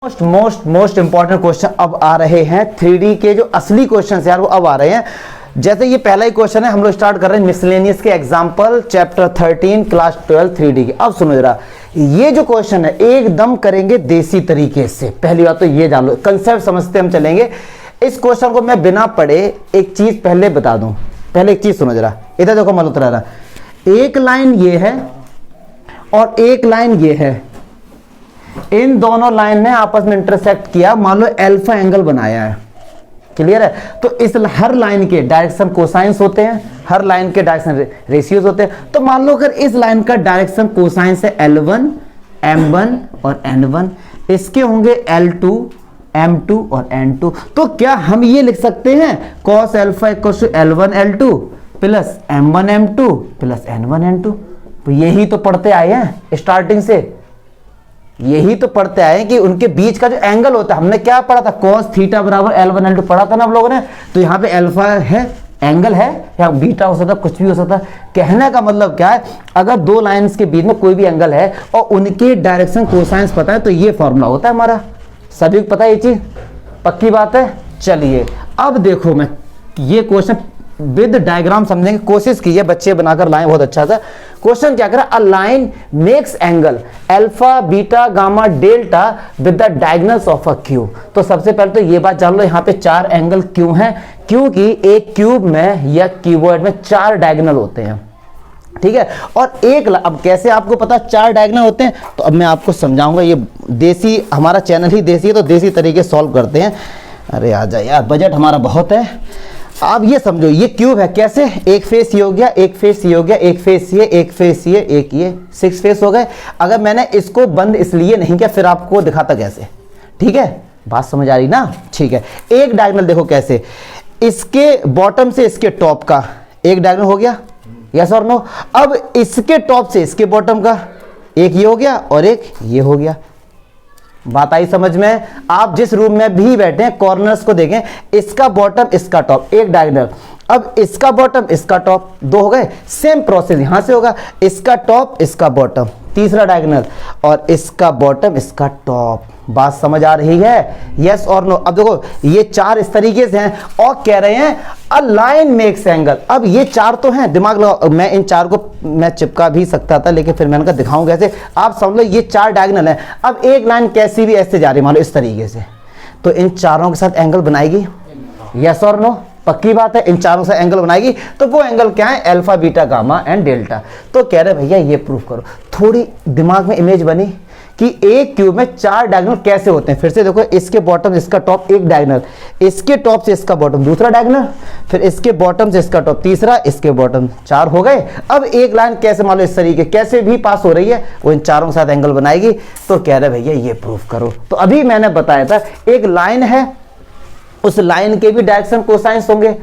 Most important question अब आ रहे हैं। 3D के जो असली क्वेश्चन यार वो अब आ रहे हैं। जैसे ये पहला ही क्वेश्चन है, हम लोग स्टार्ट कर रहे हैं मिसलेनियस के एग्जांपल चैप्टर 13 क्लास 12 3D के। अब सुनो जरा, ये जो क्वेश्चन है एकदम करेंगे देसी तरीके से। पहली बात तो ये जान लो, कंसेप्ट समझते हम चलेंगे। इस क्वेश्चन को मैं बिना पढ़े एक चीज पहले बता दूं। पहले एक चीज सुनो जरा, इधर देखो मलूतरा रहा, एक लाइन ये है और एक लाइन ये है। इन दोनों लाइन ने आपस में इंटरसेक्ट किया, मान लो अल्फा एंगल बनाया है। क्लियर है? तो इस हर लाइन के डायरेक्शन कोसाइंस होते हैं, हर लाइन के डायरेक्शन रेशियोज होते हैं। तो मान लो अगर इस लाइन का डायरेक्शन कोसाइंस है L1, M1 और N1, इसके होंगे L2, M2 और N2। तो क्या हम ये लिख सकते हैं cos alpha equal to L1 L2 plus M1 M2 plus N1 N2? तो यही तो पढ़ते आए हैं स्टार्टिंग से, यही तो पढ़ते आए कि उनके बीच का जो एंगल होता है, हमने क्या पढ़ा था, cos थीटा बराबर L1 L2 पढ़ा था ना हम लोगों ने। तो यहाँ पे अल्फा है, एंगल है, या बीटा हो सकता है, कुछ भी हो सकता है। कहने का मतलब क्या है, अगर दो लाइंस के बीच में कोई भी एंगल है और उनके डायरेक्शन कोसाइंस पता है तो ये फॉर्मूला होता है हमारा। सभी को पता है ये चीज, पक्की बात है। चलिए अब देखो, मैं ये क्वेश्चन विद डायग्राम समझने की कोशिश की है, बच्चे बनाकर लाए, बहुत अच्छा था। क्वेश्चन क्या करा, a line makes angle alpha beta gamma delta with the diagonals of a cube. तो सबसे पहले तो ये बात जान लो, यहाँ पे चार एंगल क्यों हैं? क्योंकि एक क्यूब में या क्यूबॉइड में चार डायगोनल होते हैं, ठीक है। और एक अब कैसे आपको पता चार डायगोनल होते हैं, तो अब मैं आपको समझाऊंगा। ये देसी, हमारा चैनल ही देसी है तो देसी तरीके सॉल्व करते हैं। अरे आ जाए यार, बजट हमारा बहुत है। आप ये समझो, ये क्यूब है, कैसे, एक फेस ये हो गया, एक फेस ये हो गया, एक फेस ये, एक फेस ये, एक ये, 6 फेस हो गए। अगर मैंने इसको बंद इसलिए नहीं किया, फिर आपको दिखाता कैसे, ठीक है? बात समझ आ रही ना? ठीक है। एक डायगोनल देखो कैसे, इसके बॉटम से इसके टॉप का एक डायगोनल हो गया, यस और नो। अब इसके टॉप से इसके बॉटम का एक ये हो गया और एक ये हो गया। बात आई समझ में? आप जिस रूम में भी बैठे हैं, कॉर्नर्स को देखें, इसका बॉटम इसका टॉप, एक डायगोनल। अब इसका बॉटम इसका टॉप, दो हो गए। सेम प्रोसेस यहां से होगा, इसका टॉप इसका बॉटम, तीसरा डायगोनल, और इसका बॉटम इसका टॉप। बात समझ आ रही है? यस और नो। अब देखो ये चार इस तरीके से हैं और कह रहे हैं अ लाइन मेक्स एंगल। अब ये चार तो हैं, दिमाग लगाओ, मैं इन चार को मैं चिपका भी सकता था, लेकिन फिर मैंने कहा दिखाऊं कैसे। आप समझ लो ये चार डायगोनल हैं। अब एक लाइन कैसी भी ऐसे जा रही, मान लो इस तरीके से, तो इन चारों के साथ एंगल बनाएगी, यस और नो? पक्की बात है, इन चारों से एंगल बनाएगी। तो वो एंगल क्या है, alpha beta gamma and delta. तो कह रहे भैया ये प्रूफ करो। थोड़ी दिमाग में इमेज बनी कि एक क्यूब में चार डायगोनल कैसे होते हैं। फिर से देखो, इसके बॉटम इसका टॉप एक डायगोनल, इसके टॉप से इसका बॉटम दूसरा डायगोनल, फिर इसके बॉटम से इसका टॉप तीसरा, इसके बॉटम, चार हो गए। अब एक लाइन कैसे, मान लो इस तरीके कैसे भी पास हो रही है, वो इन चारों के साथ एंगल बनाएगी। तो कह रहे भैया ये प्रूफ करो। तो अभी मैंने बताया था एक लाइन है, उस लाइन के भी डायरेक्शन कोसाइंस होंगे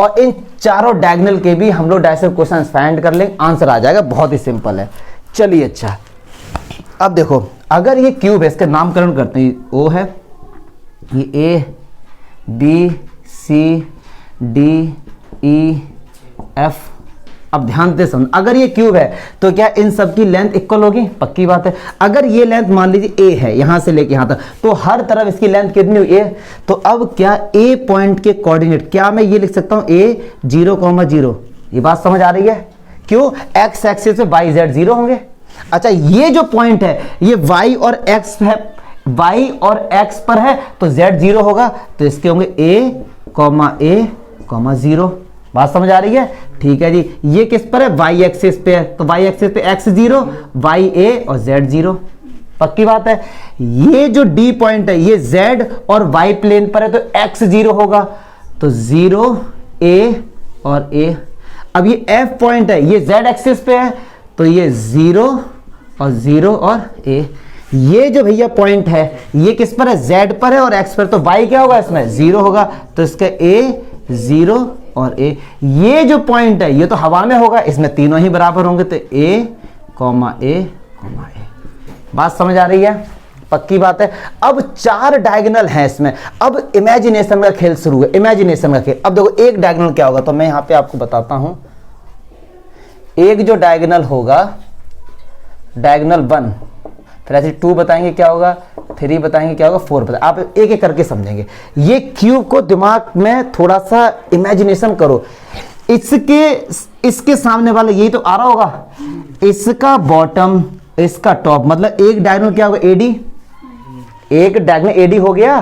और इन चारों डायगोनल के भी हम लोग डायरेक्शन कोसाइंस फाइंड कर लेंगे, आंसर आ जाएगा। बहुत ही सिंपल है। चलिए अच्छा, अब देखो अगर ये क्यूब है, इसका नामकरण करते हैं, ओ है, ये A B C D E F. अब ध्यान से समझ, अगर ये क्यूब है तो क्या इन सब की लेंथ इक्वल होगी? पक्की बात है। अगर ये लेंथ मान लीजिए ए है, यहां से लेके यहां तक, तो हर तरफ इसकी लेंथ कितनी हुई? ए। तो अब क्या ए पॉइंट के कोऑर्डिनेट, क्या मैं ये लिख सकता हूं ए 0,0? ये बात समझ आ रही है? क्यों? एक्स एक्सिस पे वाई जेड 0 होंगे। अच्छा, ये जो पॉइंट है ये y और x है, y और x पर है, तो z 0 होगा। तो इसके होंगे a, 0। बात समझ आ रही है? ठीक है जी। ये किस पर है? y एक्सिस पे है, तो y एक्सिस पे x 0, y a और z 0। पक्की बात है। ये जो d पॉइंट है ये z और y प्लेन पर है, तो x 0 होगा, तो 0 a और a। अब ये f पॉइंट है, ये z एक्सिस पे है, तो ये 0 और 0 और a। ये जो भैया पॉइंट है ये किस पर है? z पर है और x पर, तो y क्या होगा इसमें? 0 होगा, तो इसका a 0 और a। ये जो पॉइंट है ये तो हवा में होगा, इसमें तीनों ही बराबर होंगे, तो a, बात समझ आ रही है? पक्की बात है। अब चार डायगोनल हैं इसमें। अब इमेजिनेशन का खेल शुरू है, इमेजिनेशन का खेल। अब देखो एक डायगोनल क्या होगा, तो मैं यहां पे आपको बताता हूं। एक जो डायगोनल होगा, डायगोनल 1, फिर ऐसे 2 बताएंगे क्या होगा, 3 बताएंगे क्या होगा, 4 बताएंगे। आप एक एक करके समझेंगे। ये क्यूब को दिमाग में थोड़ा सा इमेजिनेशन करो, इसके सामने वाला यही तो आ रहा होगा, इसका बॉटम इसका टॉप, मतलब एक डायगोनल क्या होगा, एडी, एक डायगोनल एडी हो गया।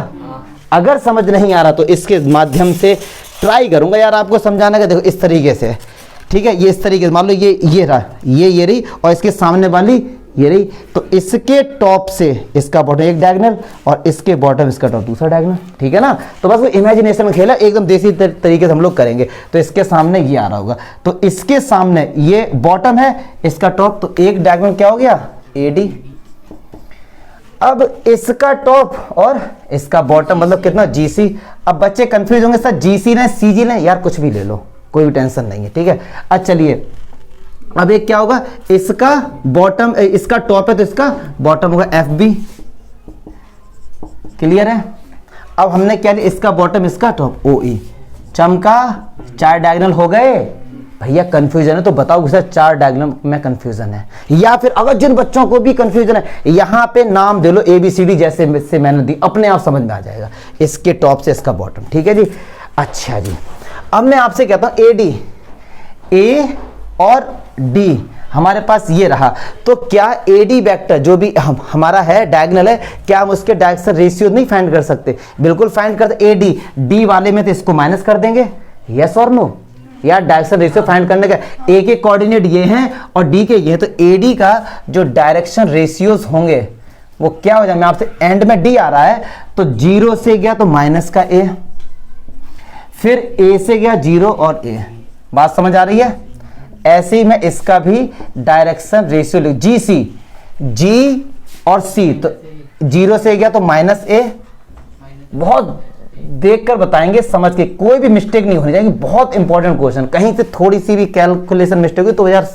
अगर समझ नहीं आ रहा तो इसके माध्यम से ट्राई करूंगा यार आपको समझाने का। देखो इस तरीके से, ठीक है, ये इस तरीके से मान लो ये रहा, ये रही, और इसके सामने वाली ये रही, तो इसके टॉप से इसका बॉटम एक डायगोनल और इसके बॉटम इसका टॉप दूसरा डायगोनल, ठीक है ना। तो बस वो इमेजिनेशन में खेला, एकदम देसी तरीके से हम लोग करेंगे। तो इसके सामने ये आ रहा होगा, तो इसके सामने ये बॉटम है, इसका टॉप, तो एक डायगोनल क्या हो गया, एडी। अब इसका टॉप और इसका बॉटम मतलब कितना, जीसी। अब बच्चे कंफ्यूज होंगे सर जीसी ने सीजी ने, यार कुछ भी ले लो, कोई भी टेंशन नहीं है, ठीक है। अच्छा चलिए, अब एक क्या होगा, इसका बॉटम, इसका टॉप है तो इसका बॉटम होगा एफ बी, क्लियर है। अब हमने क्या लिया, इसका बॉटम इसका टॉप ओ ई, चमका। 4 डायगोनल हो गए। भैया कंफ्यूजन है तो बताओ सर 4 डायगोनल में कंफ्यूजन है, या फिर अगर जिन बच्चों को भी कंफ्यूजन है यहां पे नाम दे लो ABCD जैसे से मैंने दी, अपने आप समझ में आ जाएगा। इसके टॉप से इसका बॉटम, ठीक है जी। अच्छा जी, अब मैं आपसे कहता हूं AD, A और D हमारे पास ये रहा, तो क्या AD वेक्टर जो भी हमारा है डायगोनल है, क्या हम उसके डायरेक्शन रेशियो नहीं फाइंड कर सकते? बिल्कुल फाइंड करते। AD D वाले में तो इसको माइनस कर देंगे, यस और नो। यार डायरेक्शन रेशियो फाइंड करने का, A के कोऑर्डिनेट ये हैं और D के ये हैं, तो AD का जो डायरेक्शन रेशियोज होंगे वो क्या हो जाए, मैं आपसे एंड में D आ रहा है तो 0 से गया तो माइनस का A, फिर A से गया 0 और A, बात समझ आ रही है। ऐसे ही मैं इसका भी डायरेक्शन रेशियो लिख, GC, G और C, तो 0 से गया तो माइनस A। बहुत देखकर बताएंगे, समझ के, कोई भी मिस्टेक नहीं होनी चाहिए, बहुत इंपॉर्टेंट क्वेश्चन। कहीं से थोड़ी सी भी कैलकुलेशन मिस्टेक हुई तो यार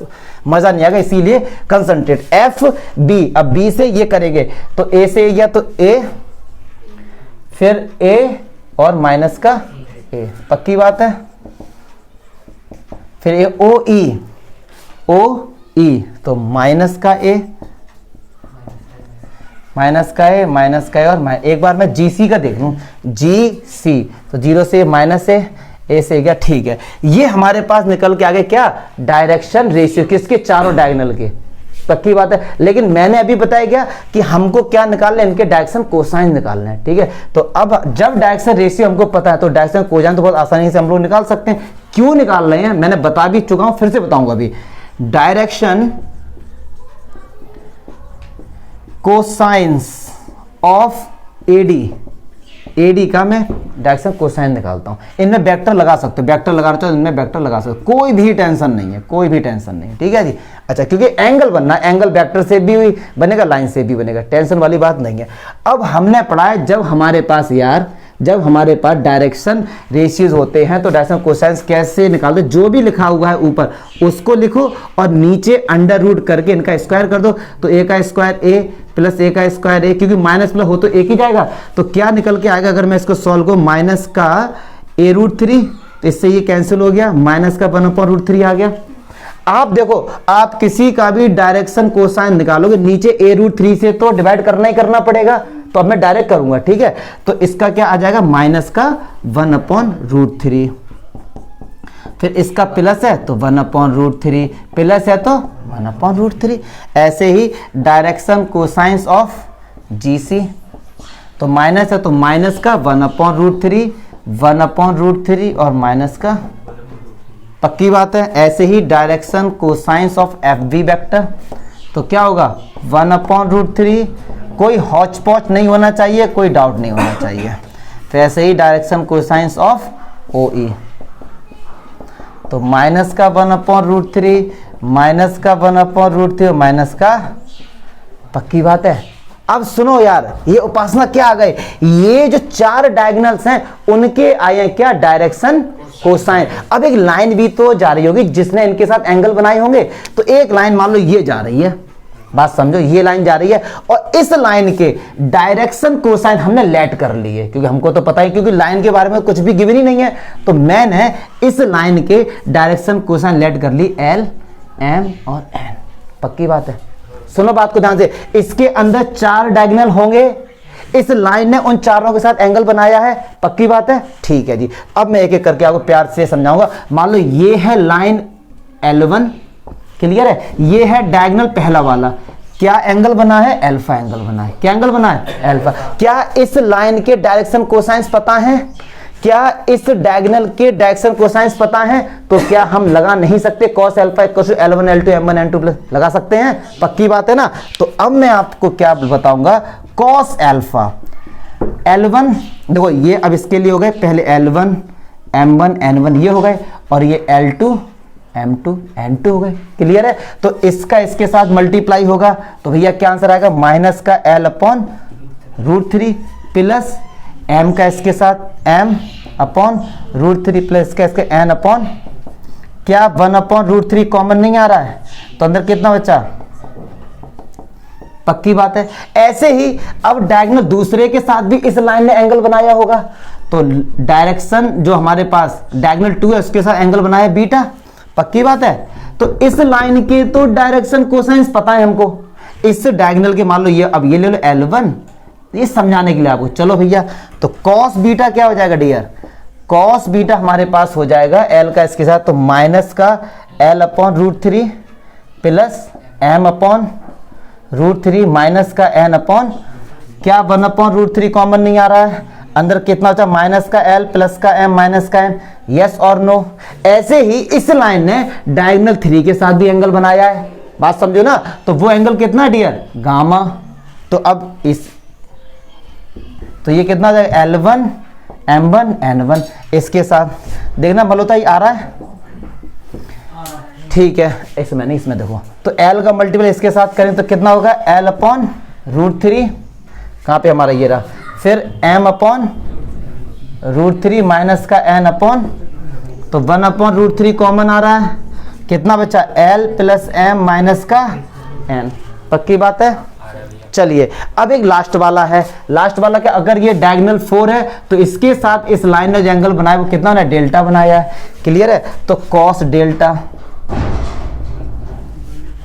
मजा नहीं आएगा, इसीलिए कंसंट्रेट। एफ बी, अब बी से ये करेंगे तो ए से गया तो ए, फिर ए और माइनस का ए, पक्की बात है। फिर ए ओ ई, तो माइनस का ए, माइनस का ए, माइनस का ए, और एक बार मैं जीसी का देख लूं, जीसी, तो 0 से माइनस ए से गया, ठीक है। ये हमारे पास निकल के आ गए क्या, डायरेक्शन रेशियो, किसके, चारों डायगोनल के, पक्की बात है। लेकिन मैंने अभी बताया क्या कि हमको क्या निकालना है, इनके डायरेक्शन कोसाइन निकालना है, ठीक है। तो अब जब डायरेक्शन रेशियो हमको पता है तो डायरेक्शन कोसाइन तो बहुत आसानी से हम लोग निकाल सकते हैं। क्यों निकाल रहे हैं मैंने बता भी चुका हूं, फिर से बताऊंगा अभी। डायरेक्शन कोसाइंस ऑफ एडी का मैं डायरेक्शन कोसाइन निकालता हूं। इनमें वेक्टर लगा सकते हो, वेक्टर लगा रहे हो इनमें वेक्टर लगा सकते हो, कोई भी टेंशन नहीं है, कोई भी टेंशन नहीं, ठीक है जी। अच्छा, क्योंकि एंगल बनना, एंगल वेक्टर से भी बनेगा, लाइन से भी बनेगा, टेंशन वाली बात नहीं है। अब हमने पढ़ा है जब हमारे पास डायरेक्शन रेशियोज होते हैं तो डायरेक्शन कोसाइंस कैसे निकालते, जो भी लिखा हुआ है ऊपर उसको लिखो और नीचे अंडर रूट करके इनका स्क्वायर कर दो, तो ए का स्क्वायर ए प्लस ए का स्क्वायर ए, क्योंकि माइनस प्लस हो तो एक ही जाएगा, तो क्या निकल के आएगा अगर मैं इसको सॉल्व करूं, माइनस का a√3, तो इससे ये कैंसिल हो गया, माइनस का 1/√3 आ गया। आप देखो, आप किसी का भी डायरेक्शन कोसाइन निकालोगे नीचे a√3 से तो डिवाइड करना ही करना पड़ेगा, तो अब मैं डायरेक्ट करूंगा, ठीक है। तो इसका क्या आ जाएगा, माइनस का 1/√3, फिर इसका प्लस है तो 1/√3, प्लस है तो 1/√3। ऐसे ही डायरेक्शन कोसाइंस ऑफ जीसी, तो माइनस है तो माइनस का 1/√3, 1/√3 और माइनस का, पक्की बात है। ऐसे ही direction cosines of F B vector, तो क्या होगा 1/√3, कोई हौच पौच नहीं होना चाहिए, कोई डाउट नहीं होना चाहिए। फिर ऐसे ही डायरेक्शन कोसाइंस ऑफ ओ ई, तो माइनस का 1/√3, माइनस का 1/√3 और माइनस का, पक्की बात है। अब सुनो यार, ये उपासना क्या आ गए, ये जो 4 डायगोनल्स हैं उनके आए हैं क्या, डायरेक्शन कोसाइन। अब एक लाइन भी तो जा रही होगी जिसने इनके साथ एंगल बनाए होंगे, तो एक लाइन मान लो ये जा रही है, बात समझो, ये लाइन जा रही है और इस लाइन के डायरेक्शन कोसाइन हमने लेट कर ली है, क्योंकि हमको तो पता है, क्योंकि लाइन के बारे में कुछ भी गिवन ही नहीं है, तो मैंने इस लाइन के डायरेक्शन कोसाइन लेट कर ली, L, M और N, पक्की बात है। सुनो बात को ध्यान से, इसके अंदर 4 डायगोनल होंगे, इस लाइन ने उन चारों के साथ एंगल बनाया है, पक्की बात है, ठीक है जी। अब मैं एक एक करके आपको प्यार से समझाऊंगा। मान लो ये है लाइन L1, क्लियर है, ये है डायगोनल पहला वाला, क्या एंगल बना है, अल्फा एंगल बना है, क्या एंगल बना है, अल्फा। क्या इस लाइन के डायरेक्शन कोसाइंस पता है, क्या इस डायगोनल के डायरेक्शन कोसाइंस पता है, तो क्या हम लगा नहीं सकते cos alpha equal L1 L2 M1 N2 plus, लगा सकते हैं, पक्की बात है ना। तो अब मैं आपको क्या बताऊंगा, cos अल्फा L1, देखो ये अब इसके लिए हो गए, पहले L1 M1 N1 ये हो गए, और ये L2 M2 N2 हो गए, क्लियर है। तो इसका इसके साथ मल्टीप्लाई होगा, तो भैया क्या आंसर आएगा, माइनस का L/√3 प्लस m का इसके साथ m/√3 प्लस का इसके n अपॉन, क्या 1/√3 कॉमन नहीं आ रहा है, तो अंदर कितना बचा, पक्की बात है। ऐसे ही अब डायगोनल दूसरे के साथ भी इस लाइन ने एंगल बनाया होगा, तो डायरेक्शन जो हमारे पास डायगोनल 2 है उसके साथ एंगल बनाया बीटा, पक्की बात है। तो इस लाइन के तो डायरेक्शन कोसाइंस पता है हमको, इस डायगोनल के मान लो ये, अब ये ले लो L1, ये समझाने के लिए आपको, चलो भैया, तो cos बीटा क्या हो जाएगा डियर, cos बीटा हमारे पास हो जाएगा L का इसके साथ, तो माइनस का L/√3 प्लस m/√3 माइनस का n अपॉन, क्या 1/√3 कॉमन नहीं आ रहा है, अंदर कितना बचा, माइनस का L प्लस का m माइनस का n, यस और नो। ऐसे ही इस लाइन ने डायगोनल 3 के साथ भी एंगल बनाया है, बात समझो ना, तो वो एंगल कितना डियर, गामा। तो अब तो ये कितना जाएगा, L1 M1 N1, इसके साथ देखना मलोताई आ रहा है, ठीक है, इसमें नहीं, इसमें देखो, तो L का मल्टीपल इसके साथ करें तो कितना होगा, L/√3, कहाँ पे हमारा ये रहा, फिर m/√3 माइनस का n अपॉन, तो 1/√3 कॉमन आ रहा है, कितना बचा, L प्लस m माइनस का n, पक्की बात है। चलिए अब एक लास्ट वाला है, लास्ट वाला क्या, अगर ये डायगोनल 4 है तो इसके साथ इस लाइन ने जो एंगल बनाया वो कितना ना, डेल्टा बनाया है, क्लियर है। तो cos डेल्टा,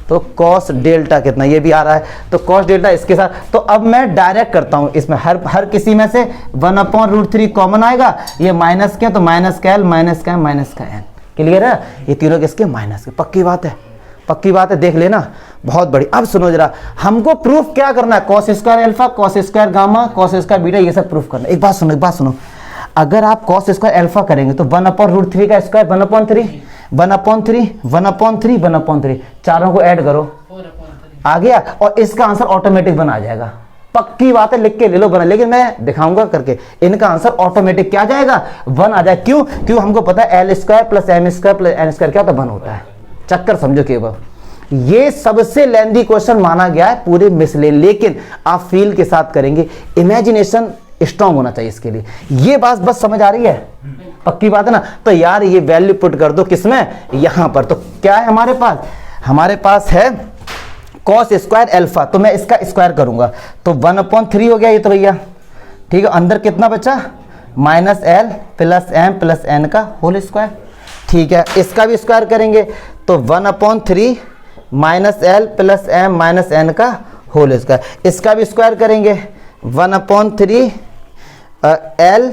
तो cos डेल्टा कितना, ये भी आ रहा है, तो cos डेल्टा इसके साथ। तो अब मैं डायरेक्ट करता हूं, इसमें हर किसी में से 1/√3 कॉमन आएगा, ये माइनस क्या, तो माइनस का L माइनस का M माइनस का N, क्लियर है, ये तीनों किसके, माइनस के, पक्की बात है, पक्की बात है, देख लेना, बहुत बड़ी। अब सुनो जरा, हमको प्रूफ क्या करना है, cos square alpha, cos square gamma, cos square beta, ये सब प्रूफ करना है। एक बात सुनो, एक बात सुनो, अगर आप cos स्क्वायर अल्फा करेंगे तो 1/√3 का स्क्वायर 1/3, 1/3, 1/3, 1/3, चारों को ऐड करो, आ गया, और इसका आंसर ऑटोमेटिक बना जाएगा, पक्की बात है, लिख के ले लो बना, लेकिन मैं दिखाऊंगा करके, इनका आंसर ऑटोमेटिक क्या जाएगा, 1 आ जाए। क्यों, क्यों हमको पता है L square plus M square plus N square क्या होता है, 1 होता है, चक्कर समझो केवल। ये सबसे लेंथी क्वेश्चन माना गया है पूरे मिसलेनियस, लेकिन आप फील के साथ करेंगे, इमेजिनेशन स्ट्रांग होना चाहिए इसके लिए, ये बात बस समझ आ रही है, पक्की बात है ना। तो यार ये वैल्यू पुट कर दो किसमें, यहां पर, तो क्या है हमारे पास, हमारे पास है cos स्क्वायर अल्फा, तो मैं इसका स्क्वायर करूंगा, तो 1/3 हो गया ये, तो भैया ठीक है, अंदर कितना बचा, minus L plus M plus N का होल स्क्वायर, ठीक है, इसका भी स्क्वायर करेंगे, तो 1/3 minus L plus M minus N का होल स्क्वायर, इसका भी स्क्वायर करेंगे, 1/3 L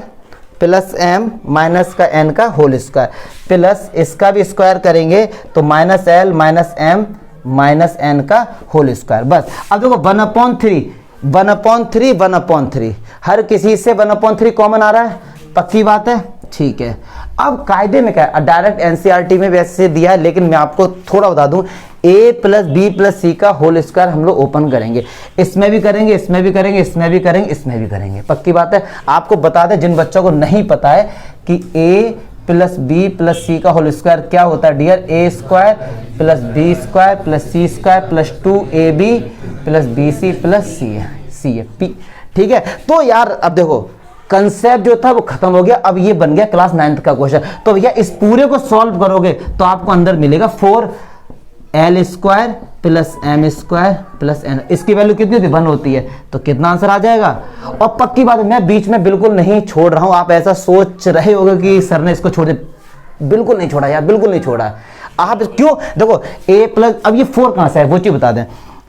प्लस M माइनस का N का होल स्क्वायर, प्लस इसका भी स्क्वायर करेंगे, तो minus L minus M minus N का होल स्क्वायर। बस अब देखो 1/3, 1/3, 1/3, हर किसी से 1/3 कॉमन आ रहा है, पक्की बात है, ठीक है। अब कायदे में क्या है, डायरेक्ट एनसीईआरटी में वैसे दिया है, लेकिन मैं आपको थोड़ा बता दूं, a plus B plus C का होल स्क्वायर हम लोग ओपन करेंगे, इसमें भी करेंगे, इसमें भी करेंगे, इसमें भी करेंगे, इसमें भी करेंगे, पक्की बात है। आपको बता दें जिन बच्चों को नहीं पता है कि a plus B plus C का होल स्क्वायर क्या होता है dear, A square plus B square plus C square plus 2ab plus B C plus C A पी, ठीक है। तो यार अब देखो कंसेप्ट जो था वो खत्म हो गया, अब ये बन गया क्लास 9th का क्वेश्चन। तो भैया इस पूरे को सॉल्व करोगे तो आपको अंदर मिलेगा 4L square plus M square plus N, इसकी वैल्यू कितनी होती है, 1 होती है, तो कितना आंसर आ जाएगा। और पक्की बात है, मैं बीच में बिल्कुल नहीं छोड़ रहा हूं, आप ऐसा सोच रहे होगे कि सर ने इसको छोड़ दिया, बिल्कुल नहीं छोड़ा यार, बिल्कुल नहीं छोड़ा। आप क्यों, देखो a प्लस, अब ये 4 कहां से है वो चीज बता दें,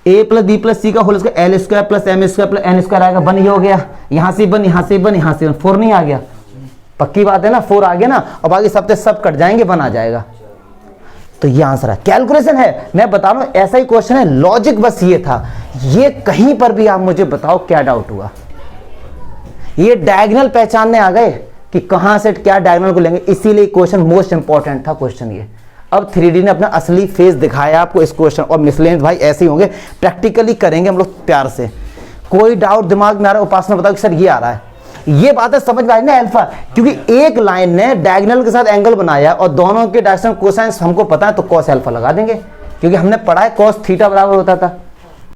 A plus B plus C का whole square L square plus M square plus N square आएगा, 1 ये हो गया, यहां से 1 यहां से 1 यहां से 1, 4 नहीं आ गया, पक्की बात है ना, 4 आ गया ना, और बाकी सब कट जाएंगे, 1 आ जाएगा। तो ये आंसर है, कैलकुलेशन है, मैं बता रहा हूं ऐसा ही क्वेश्चन है, लॉजिक बस ये था। ये कहीं पर भी आप मुझे बताओ क्या डाउट हुआ, ये डायगोनल पहचानने आ गए कि कहां से क्या डायगोनल को लेंगे, इसीलिए क्वेश्चन मोस्ट इंपॉर्टेंट था क्वेश्चन ये। अब 3D ने अपना असली फेस दिखाया आपको इस क्वेश्चन, और मिसलेनियस भाई ऐसे ही होंगे, प्रैक्टिकली करेंगे हम लोग प्यार से, कोई डाउट दिमाग में आ रहा है उपासना बताओ कि सर ये आ रहा है, ये बात है समझ में आई ना अल्फा, क्योंकि एक लाइन ने डायगोनल के साथ एंगल बनाया और दोनों के डायरेक्शन कोसाइन हमको पता है, तो कॉस अल्फा लगा देंगे, क्योंकि हमने पढ़ा है कॉस थीटा बराबर होता था।